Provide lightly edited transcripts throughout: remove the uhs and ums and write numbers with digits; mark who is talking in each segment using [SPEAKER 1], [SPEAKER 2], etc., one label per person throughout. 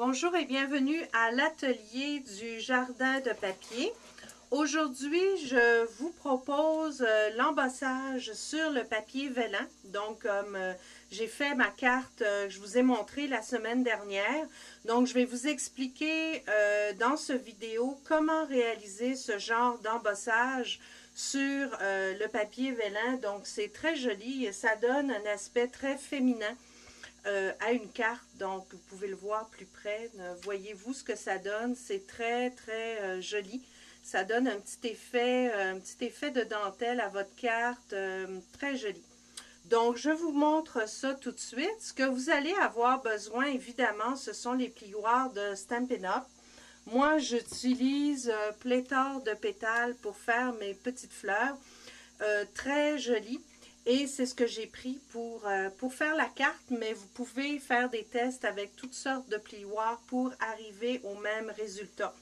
[SPEAKER 1] Bonjour et bienvenue à l'atelier du jardin de papier. Aujourd'hui, je vous propose l'embossage sur le papier vélin. Donc, comme j'ai fait ma carte, je vous ai montré la semaine dernière. Donc, je vais vous expliquer dans ce vidéo comment réaliser ce genre d'embossage sur le papier vélin. Donc, c'est très joli et ça donne un aspect très féminin à une carte. Donc, vous pouvez le voir plus près. Voyez-vous ce que ça donne? C'est très joli. Ça donne un petit effet de dentelle à votre carte, très joli. Donc, je vous montre ça tout de suite. Ce que vous allez avoir besoin, évidemment, ce sont les plioirs de Stampin' Up! Moi, j'utilise pléthore de pétales pour faire mes petites fleurs. Très jolies. Et c'est ce que j'ai pris pour faire la carte, mais vous pouvez faire des tests avec toutes sortes de plioirs pour arriver au même résultat.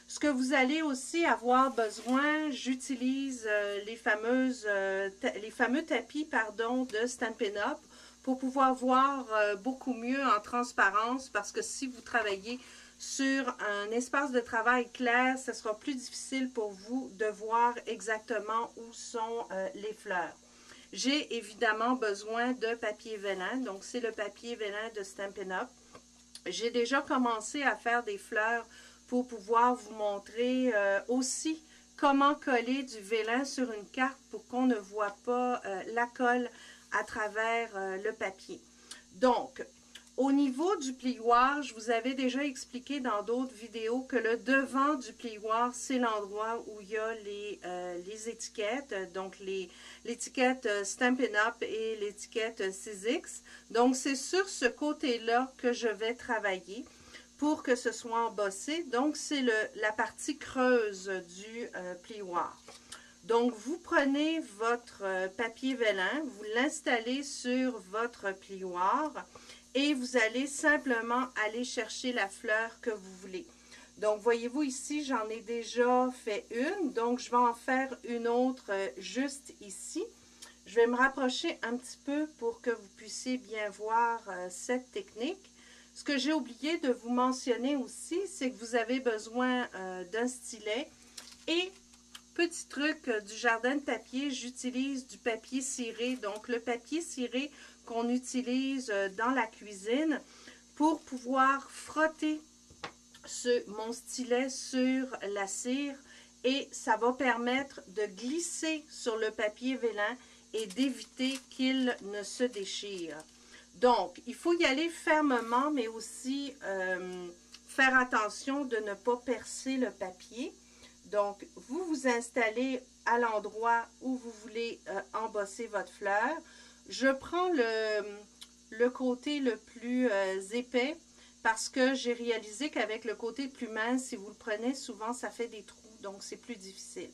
[SPEAKER 1] Ce que vous allez aussi avoir besoin, j'utilise les fameux tapis de Stampin' Up! Pour pouvoir voir beaucoup mieux en transparence, parce que si vous travaillez sur un espace de travail clair, ce sera plus difficile pour vous de voir exactement où sont les fleurs. J'ai évidemment besoin de papier vélin, donc c'est le papier vélin de Stampin' Up! J'ai déjà commencé à faire des fleurs pour pouvoir vous montrer aussi comment coller du vélin sur une carte pour qu'on ne voit pas la colle à travers le papier. Donc, au niveau du plioir, je vous avais déjà expliqué dans d'autres vidéos que le devant du plioir, c'est l'endroit où il y a les étiquettes, donc l'étiquette Stampin' Up! Et l'étiquette Sizzix. Donc, c'est sur ce côté-là que je vais travailler pour que ce soit embossé. Donc, c'est la partie creuse du plioir. Donc, vous prenez votre papier vélin, vous l'installez sur votre plioir et vous allez simplement aller chercher la fleur que vous voulez. Donc, voyez-vous ici, j'en ai déjà fait une, donc je vais en faire une autre juste ici. Je vais me rapprocher un petit peu pour que vous puissiez bien voir cette technique. Ce que j'ai oublié de vous mentionner aussi, c'est que vous avez besoin d'un stylet et petit truc du jardin de papier, j'utilise du papier ciré, donc le papier ciré qu'on utilise dans la cuisine pour pouvoir frotter mon stylet sur la cire et ça va permettre de glisser sur le papier vélin et d'éviter qu'il ne se déchire. Donc, il faut y aller fermement, mais aussi faire attention de ne pas percer le papier. Donc, vous vous installez à l'endroit où vous voulez embosser votre fleur. Je prends le côté le plus épais parce que j'ai réalisé qu'avec le côté le plus mince, si vous le prenez, souvent ça fait des trous, donc c'est plus difficile.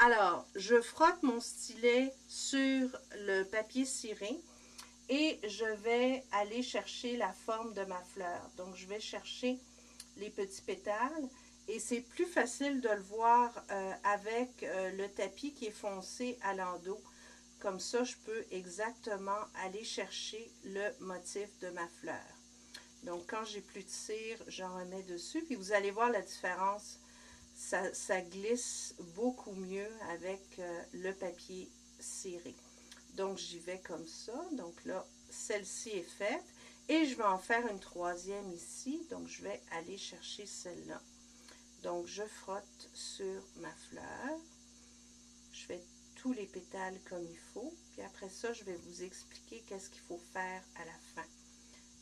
[SPEAKER 1] Alors, je frotte mon stylet sur le papier ciré et je vais aller chercher la forme de ma fleur. Donc, je vais chercher les petits pétales. Et c'est plus facile de le voir avec le tapis qui est foncé à l'endos. Comme ça, je peux exactement aller chercher le motif de ma fleur. Donc, quand j'ai plus de cire, j'en remets dessus. Puis, vous allez voir la différence. Ça glisse beaucoup mieux avec le papier ciré. Donc, j'y vais comme ça. Donc là, celle-ci est faite. Et je vais en faire une troisième ici. Donc, je vais aller chercher celle-là. Donc, je frotte sur ma fleur. Je fais tous les pétales comme il faut. Puis après ça, je vais vous expliquer qu'est-ce qu'il faut faire à la fin.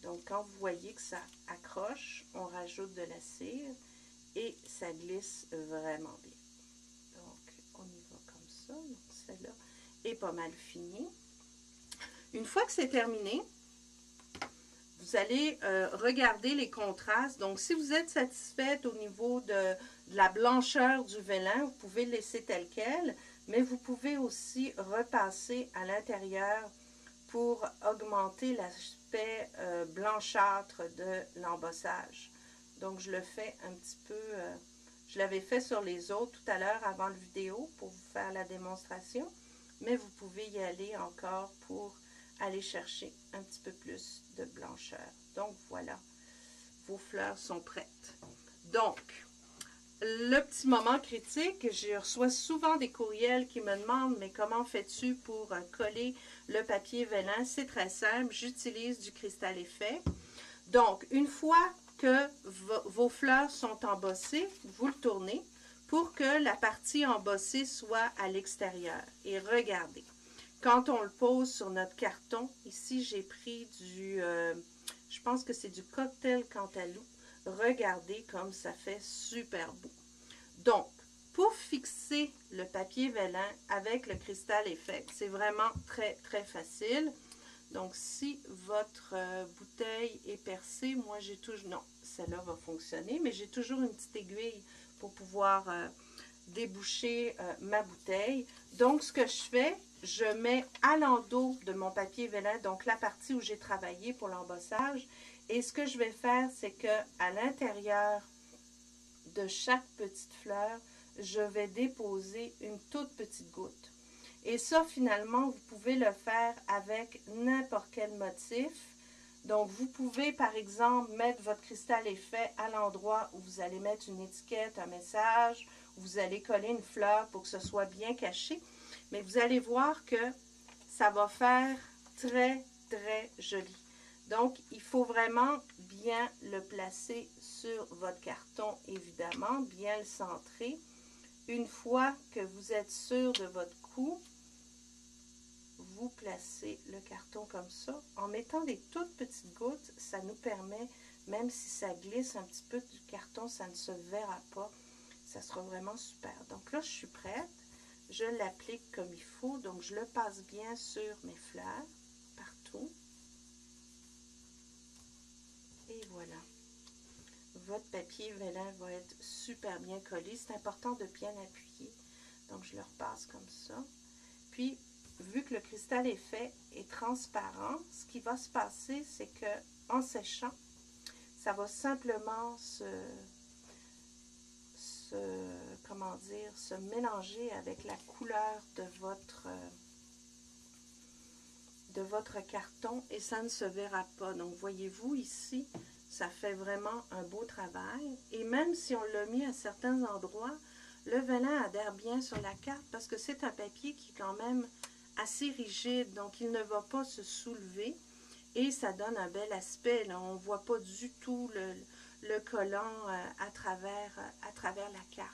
[SPEAKER 1] Donc, quand vous voyez que ça accroche, on rajoute de la cire et ça glisse vraiment bien. Donc, on y va comme ça. Donc, celle-là est pas mal finie. Une fois que c'est terminé, vous allez regarder les contrastes. Donc, si vous êtes satisfaite au niveau de la blancheur du vélin, vous pouvez le laisser tel quel, mais vous pouvez aussi repasser à l'intérieur pour augmenter l'aspect blanchâtre de l'embossage. Donc, je le fais un petit peu, je l'avais fait sur les autres tout à l'heure avant la vidéo pour vous faire la démonstration, mais vous pouvez y aller encore pour aller chercher un petit peu plus de blancheur. Donc, voilà. vos fleurs sont prêtes. Donc, le petit moment critique, je reçois souvent des courriels qui me demandent « Mais comment fais-tu pour coller le papier vélin? » C'est très simple, j'utilise du cristal effet. Donc, une fois que vos fleurs sont embossées, vous le tournez pour que la partie embossée soit à l'extérieur. Et regardez, quand on le pose sur notre carton, ici j'ai pris du, je pense que c'est du cocktail Cantalou. Regardez comme ça fait super beau. Donc, pour fixer le papier vélin avec le cristal effet, c'est vraiment très, très facile. Donc, si votre bouteille est percée, moi j'ai toujours, non, celle-là va fonctionner, mais j'ai toujours une petite aiguille pour pouvoir déboucher ma bouteille. Donc, ce que je fais, je mets à l'endos de mon papier vélin, donc la partie où j'ai travaillé pour l'embossage. Et ce que je vais faire, c'est que à l'intérieur de chaque petite fleur, je vais déposer une toute petite goutte. Et ça, finalement, vous pouvez le faire avec n'importe quel motif. Donc, vous pouvez, par exemple, mettre votre cristal effet à l'endroit où vous allez mettre une étiquette, un message, où vous allez coller une fleur pour que ce soit bien caché. Mais vous allez voir que ça va faire très, très joli. Donc, il faut vraiment bien le placer sur votre carton, évidemment, bien le centrer. Une fois que vous êtes sûr de votre coup, vous placez le carton comme ça. En mettant des toutes petites gouttes, ça nous permet, même si ça glisse un petit peu du carton, ça ne se verra pas. Ça sera vraiment super. Donc là, je suis prête. Je l'applique comme il faut. Donc, je le passe bien sur mes fleurs, partout. Et voilà. Votre papier vélin va être super bien collé. C'est important de bien appuyer. Donc, je le repasse comme ça. Puis, vu que le cristal effet est transparent, ce qui va se passer, c'est que en séchant, ça va simplement se mélanger avec la couleur de votre carton et ça ne se verra pas. Donc, voyez-vous ici, ça fait vraiment un beau travail. Et même si on l'a mis à certains endroits, le vélin adhère bien sur la carte parce que c'est un papier qui est quand même assez rigide, donc il ne va pas se soulever et ça donne un bel aspect. Là. On ne voit pas du tout le collant à travers la carte.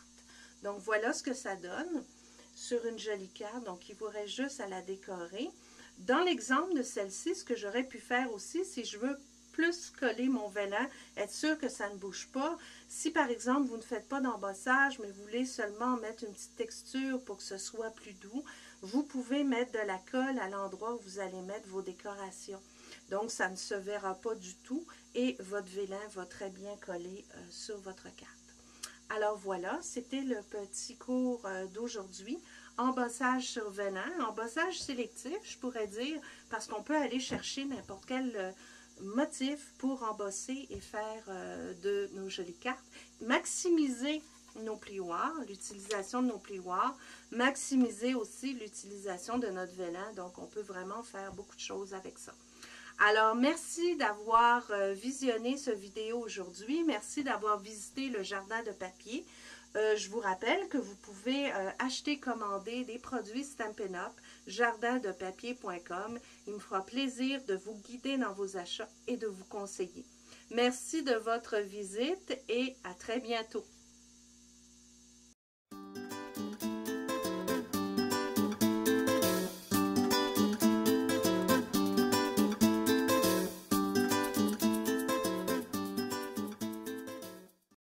[SPEAKER 1] Donc, voilà ce que ça donne sur une jolie carte. Donc, il vous reste juste à la décorer. Dans l'exemple de celle-ci, ce que j'aurais pu faire aussi, si je veux plus coller mon vélin, être sûr que ça ne bouge pas. Si par exemple, vous ne faites pas d'embossage, mais vous voulez seulement mettre une petite texture pour que ce soit plus doux, vous pouvez mettre de la colle à l'endroit où vous allez mettre vos décorations. Donc, ça ne se verra pas du tout et votre vélin va très bien coller sur votre carte. Alors voilà, c'était le petit cours d'aujourd'hui. Embossage sur vélin, embossage sélectif, je pourrais dire, parce qu'on peut aller chercher n'importe quel motif pour embosser et faire de nos jolies cartes. Maximiser nos plioirs, l'utilisation de nos plioirs, maximiser aussi l'utilisation de notre vélin. Donc, on peut vraiment faire beaucoup de choses avec ça. Alors, merci d'avoir visionné cette vidéo aujourd'hui. Merci d'avoir visité le jardin de papier. Je vous rappelle que vous pouvez acheter, commander des produits Stampin' Up, jardindepapier.com. Il me fera plaisir de vous guider dans vos achats et de vous conseiller. Merci de votre visite et à très bientôt.